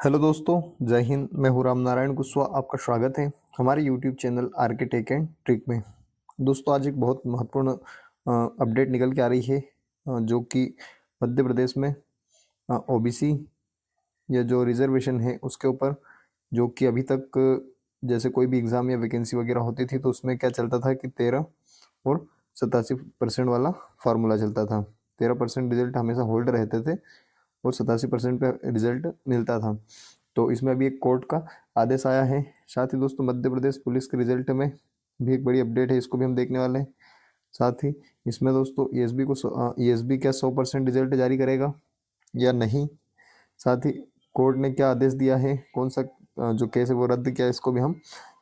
Hello दोस्तों, जय हिंद। मैं हूँ राम नारायण कुशवाहा। आपका स्वागत है हमारे यूट्यूब चैनल आर के टेक एंड ट्रिक में। दोस्तों, आज एक बहुत महत्वपूर्ण अपडेट निकल के आ रही है, जो कि मध्य प्रदेश में ओबीसी या जो रिजर्वेशन है उसके ऊपर, जो कि अभी तक जैसे कोई भी एग्ज़ाम या वैकेंसी वगैरह होती थी तो उसमें क्या चलता था कि 13 और 87% वाला फार्मूला चलता था। 13% रिजल्ट हमेशा होल्ड रहते थे और 87% पे रिजल्ट मिलता था। तो इसमें अभी एक कोर्ट का आदेश आया है। साथ ही दोस्तों, मध्य प्रदेश पुलिस के रिजल्ट में भी एक बड़ी अपडेट है, इसको भी हम देखने वाले हैं। साथ ही इसमें दोस्तों ईएसबी क्या 100% रिजल्ट जारी करेगा या नहीं। साथ ही कोर्ट ने क्या आदेश दिया है, कौन सा जो केस है वो रद्द किया, इसको भी हम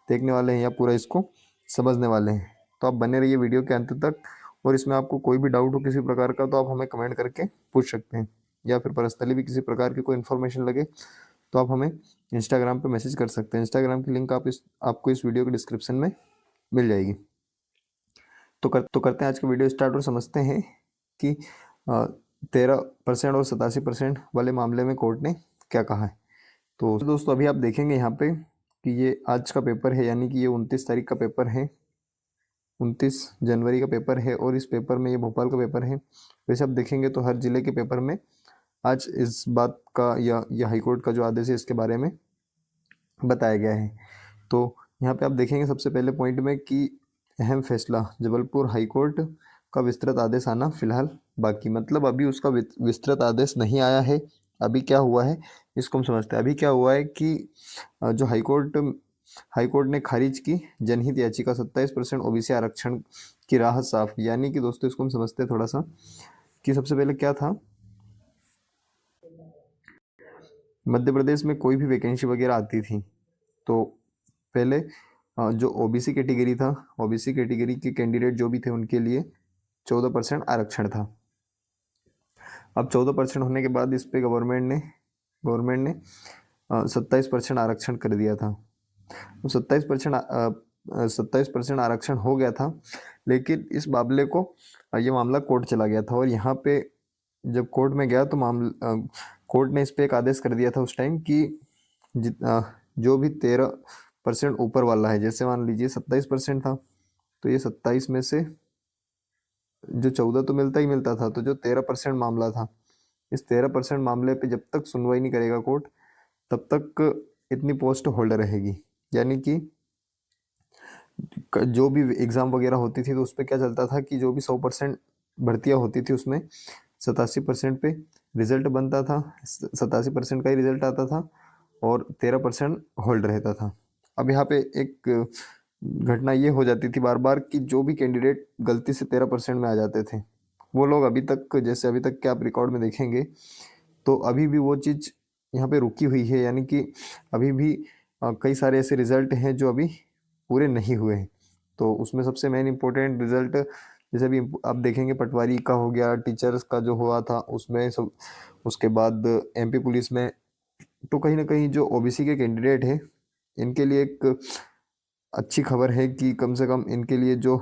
देखने वाले हैं या पूरा इसको समझने वाले हैं। तो आप बने रहिए वीडियो के अंत तक। और इसमें आपको कोई भी डाउट हो किसी प्रकार का तो आप हमें कमेंट करके पूछ सकते हैं, या फिर पर्सनली भी किसी प्रकार की कोई इन्फॉर्मेशन लगे तो आप हमें इंस्टाग्राम पे मैसेज कर सकते हैं। इंस्टाग्राम की लिंक आपको इस वीडियो के डिस्क्रिप्शन में मिल जाएगी। तो करते हैं आज का वीडियो स्टार्ट और समझते हैं कि 13% और 87% वाले मामले में कोर्ट ने क्या कहा है। तो दोस्तों, अभी आप देखेंगे यहाँ पे कि ये आज का पेपर है, यानी कि ये 29 तारीख का पेपर है, 29 जनवरी का पेपर है। और इस पेपर में ये भोपाल का पेपर है। वैसे आप देखेंगे तो हर जिले के पेपर में आज इस बात का या ये हाईकोर्ट का जो आदेश है इसके बारे में बताया गया है। तो यहाँ पे आप देखेंगे सबसे पहले पॉइंट में कि अहम फैसला, जबलपुर हाईकोर्ट का विस्तृत आदेश आना फिलहाल बाकी, मतलब अभी उसका विस्तृत आदेश नहीं आया है। अभी क्या हुआ है इसको हम समझते हैं। अभी क्या हुआ है कि जो हाईकोर्ट ने खारिज की जनहित याचिका 27% ओबीसी आरक्षण की राह साफ। यानी कि दोस्तों, इसको हम समझते हैं थोड़ा सा कि सबसे पहले क्या था, मध्य प्रदेश में कोई भी वैकेंसी वगैरह आती थी तो पहले जो ओबीसी कैटेगरी था, ओबीसी कैटेगरी के कैंडिडेट जो भी थे उनके लिए 14% आरक्षण था। अब 14% होने के बाद इस पे गवर्नमेंट ने 27% आरक्षण कर दिया था। तो 27% आरक्षण हो गया था, लेकिन इस मामले को ये मामला कोर्ट चला गया था। और यहाँ पे जब कोर्ट में गया तो कोर्ट ने इस पे एक आदेश कर दिया था उस टाइम कि जो भी 13% ऊपर वाला है, जैसे मान लीजिए 27% था तो ये 27 में से जो 14 तो मिलता ही मिलता था, तो जो 13% मामला था, इस 13% मामले पे जब तक सुनवाई नहीं करेगा कोर्ट तब तक इतनी पोस्ट होल्ड रहेगी। यानी कि जो भी एग्ज़ाम वगैरह होती थी तो उस पर क्या चलता था कि जो भी 100% भर्तियाँ होती थी उसमें 87% पे रिजल्ट बनता था, 87% का ही रिजल्ट आता था और 13% होल्ड रहता था। अब यहाँ पे एक घटना ये हो जाती थी बार बार कि जो भी कैंडिडेट गलती से 13% में आ जाते थे वो लोग अभी तक के आप रिकॉर्ड में देखेंगे तो अभी भी वो चीज़ यहाँ पे रुकी हुई है। यानी कि अभी भी कई सारे ऐसे रिजल्ट हैं जो अभी पूरे नहीं हुए हैं। तो उसमें सबसे मेन इम्पोर्टेंट रिजल्ट, जैसे अभी आप देखेंगे पटवारी का हो गया, टीचर्स का जो हुआ था उसमें सब, उसके बाद एमपी पुलिस में। तो कहीं ना कहीं जो ओबीसी के कैंडिडेट हैं इनके लिए एक अच्छी खबर है कि कम से कम इनके लिए जो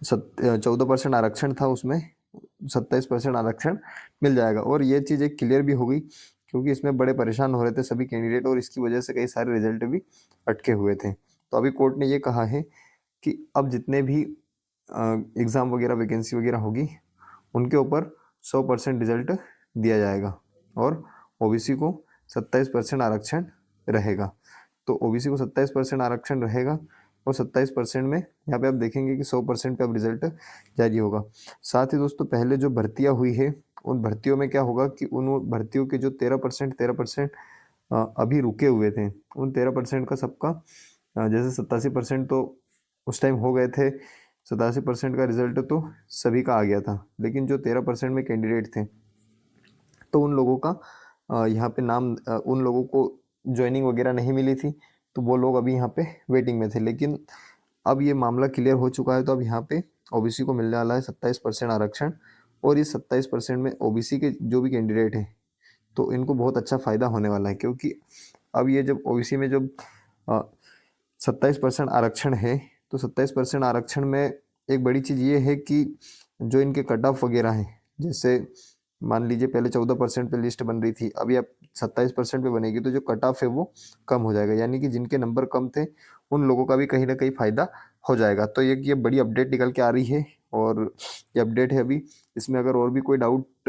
14% आरक्षण था उसमें 27% आरक्षण मिल जाएगा। और ये चीज़ एक क्लियर भी हो गई क्योंकि इसमें बड़े परेशान हो रहे थे सभी कैंडिडेट और इसकी वजह से कई सारे रिजल्ट भी अटके हुए थे। तो अभी कोर्ट ने ये कहा है कि अब जितने भी एग्ज़ाम वगैरह वैकेंसी वगैरह होगी उनके ऊपर 100% रिजल्ट दिया जाएगा और ओबीसी को 27% आरक्षण रहेगा। तो ओबीसी को 27% आरक्षण रहेगा और 27% में यहाँ पे आप देखेंगे कि 100% पे अब रिजल्ट जारी होगा। साथ ही दोस्तों, पहले जो भर्तियाँ हुई है उन भर्तियों में क्या होगा कि उन भर्तियों के जो 13% अभी रुके हुए थे उन 13% का सबका जैसे 87% तो उस टाइम हो गए थे, 87% का रिजल्ट तो सभी का आ गया था, लेकिन जो 13% में कैंडिडेट थे तो उन लोगों का यहाँ पे नाम, उन लोगों को ज्वाइनिंग वगैरह नहीं मिली थी तो वो लोग अभी यहाँ पे वेटिंग में थे। लेकिन अब ये मामला क्लियर हो चुका है तो अब यहाँ पे ओबीसी को मिलने वाला है 27% आरक्षण। और इस 27% में ओबीसी के जो भी कैंडिडेट हैं तो इनको बहुत अच्छा फ़ायदा होने वाला है, क्योंकि अब ये जब ओबीसी में जब 27% आरक्षण है तो 27% आरक्षण में एक बड़ी चीज़ ये है कि जो इनके कट ऑफ वगैरह हैं, जैसे मान लीजिए पहले 14% पे लिस्ट बन रही थी, अभी अब 27% पे बनेगी तो जो कट ऑफ है वो कम हो जाएगा, यानी कि जिनके नंबर कम थे उन लोगों का भी कहीं ना कहीं फ़ायदा हो जाएगा। तो ये बड़ी अपडेट निकल के आ रही है और ये अपडेट है अभी। इसमें अगर और भी कोई डाउट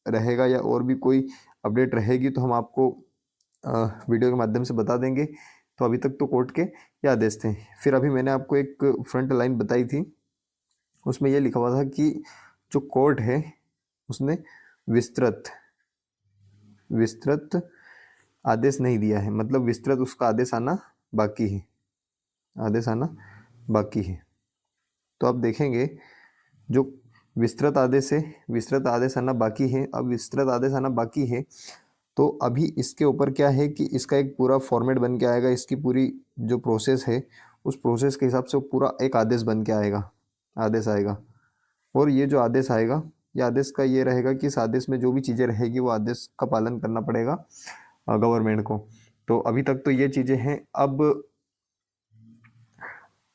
रहेगा या और भी कोई अपडेट रहेगी तो हम आपको वीडियो के माध्यम से बता देंगे। तो अभी तक तो कोर्ट के ये आदेश थे। फिर अभी मैंने आपको एक फ्रंट लाइन बताई थी, उसमें ये लिखा हुआ था कि जो कोर्ट है उसने विस्तृत विस्तृत आदेश नहीं दिया है, मतलब विस्तृत उसका आदेश आना बाकी है, आदेश आना बाकी है। तो आप देखेंगे जो विस्तृत आदेश है, विस्तृत आदेश आना बाकी है। अब विस्तृत आदेश आना बाकी है तो अभी इसके ऊपर क्या है कि इसका एक पूरा फॉर्मेट बन के आएगा, इसकी पूरी जो प्रोसेस है उस प्रोसेस के हिसाब से वो पूरा एक आदेश बन के आएगा, आदेश आएगा। और ये जो आदेश आएगा, ये आदेश का ये रहेगा कि इस आदेश में जो भी चीज़ें रहेगी वो आदेश का पालन करना पड़ेगा गवर्नमेंट को। तो अभी तक तो ये चीज़ें हैं। अब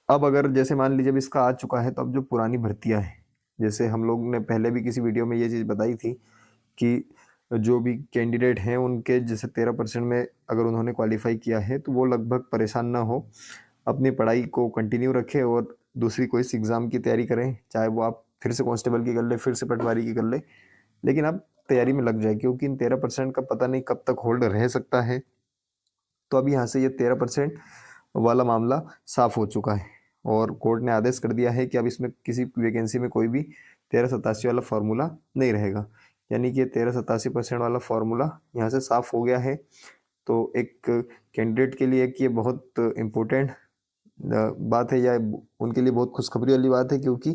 अगर जैसे मान लीजिए अब इसका आ चुका है तो अब जो पुरानी भर्तियां हैं, जैसे हम लोग ने पहले भी किसी वीडियो में ये चीज़ बताई थी कि जो भी कैंडिडेट हैं उनके जैसे 13% में अगर उन्होंने क्वालिफाई किया है तो वो लगभग परेशान ना हो, अपनी पढ़ाई को कंटिन्यू रखें और दूसरी कोई इस एग्ज़ाम की तैयारी करें, चाहे वो आप फिर से कांस्टेबल की कर ले, फिर से पटवारी की कर ले, लेकिन आप तैयारी में लग जाए क्योंकि इन 13% का पता नहीं कब तक होल्ड रह सकता है। तो अभी यहाँ से ये 13% वाला मामला साफ हो चुका है और कोर्ट ने आदेश कर दिया है कि अब इसमें किसी वैकेंसी में कोई भी 1387 वाला फार्मूला नहीं रहेगा, यानी कि 1387% वाला फार्मूला यहाँ से साफ हो गया है। तो एक कैंडिडेट के लिए एक ये बहुत इम्पोर्टेंट बात है या उनके लिए बहुत खुशखबरी वाली बात है, क्योंकि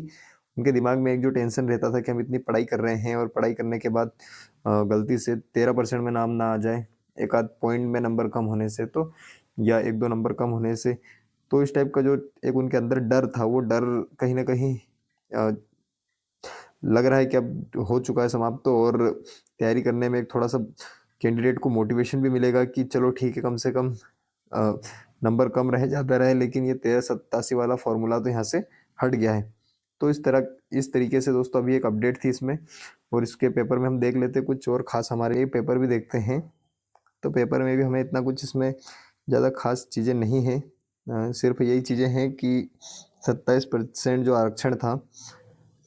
उनके दिमाग में एक जो टेंशन रहता था कि हम इतनी पढ़ाई कर रहे हैं और पढ़ाई करने के बाद गलती से 13% में नाम ना आ जाए, एक आध पॉइंट में नंबर कम होने से तो या एक दो नंबर कम होने से, तो इस टाइप का जो एक उनके अंदर डर था वो डर कहीं ना कहीं लग रहा है कि अब हो चुका है समाप्त। और तैयारी करने में एक थोड़ा सा कैंडिडेट को मोटिवेशन भी मिलेगा कि चलो ठीक है, कम से कम नंबर कम रहे ज़्यादा रहे, लेकिन ये 1387 वाला फॉर्मूला तो यहाँ से हट गया है। तो इस तरीके से दोस्तों अभी एक अपडेट थी इसमें। और इसके पेपर में हम देख लेते कुछ और ख़ास, हमारे पेपर भी देखते हैं। तो पेपर में भी हमें इतना कुछ इसमें ज़्यादा खास चीज़ें नहीं हैं, सिर्फ यही चीज़ें हैं कि 27% जो आरक्षण था,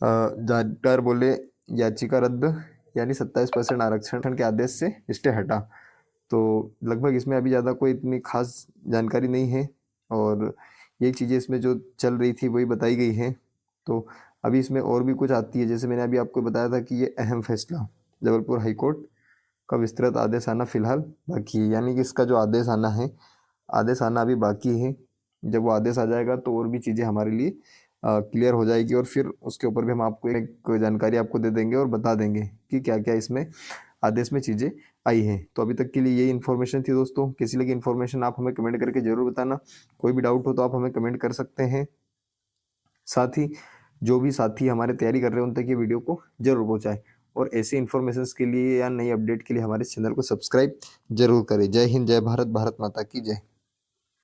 जजदार बोले याचिका रद्द, यानी 27% आरक्षण के आदेश से स्टे हटा। तो लगभग इसमें अभी ज़्यादा कोई इतनी खास जानकारी नहीं है और यही चीज़ें इसमें जो चल रही थी वही बताई गई है। तो अभी इसमें और भी कुछ आती है, जैसे मैंने अभी आपको बताया था कि ये अहम फैसला जबलपुर हाईकोर्ट का विस्तृत आदेश आना फिलहाल बाकी है, यानी कि इसका जो आदेश आना है, आदेश आना अभी बाकी है। जब वो आदेश आ जाएगा तो और भी चीज़ें हमारे लिए क्लियर हो जाएगी और फिर उसके ऊपर भी हम आपको एक जानकारी आपको दे देंगे और बता देंगे कि क्या क्या इसमें आदेश में चीज़ें आई हैं। तो अभी तक के लिए यही इन्फॉर्मेशन थी दोस्तों। कैसी लगी इन्फॉर्मेशन आप हमें कमेंट करके ज़रूर बताना। कोई भी डाउट हो तो आप हमें कमेंट कर सकते हैं। साथ ही जो भी साथी हमारे तैयारी कर रहे हैं उन तक ये वीडियो को जरूर पहुँचाएँ और ऐसे इन्फॉर्मेशन के लिए या नई अपडेट के लिए हमारे चैनल को सब्सक्राइब जरूर करें। जय हिंद, जय भारत, भारत माता की जय।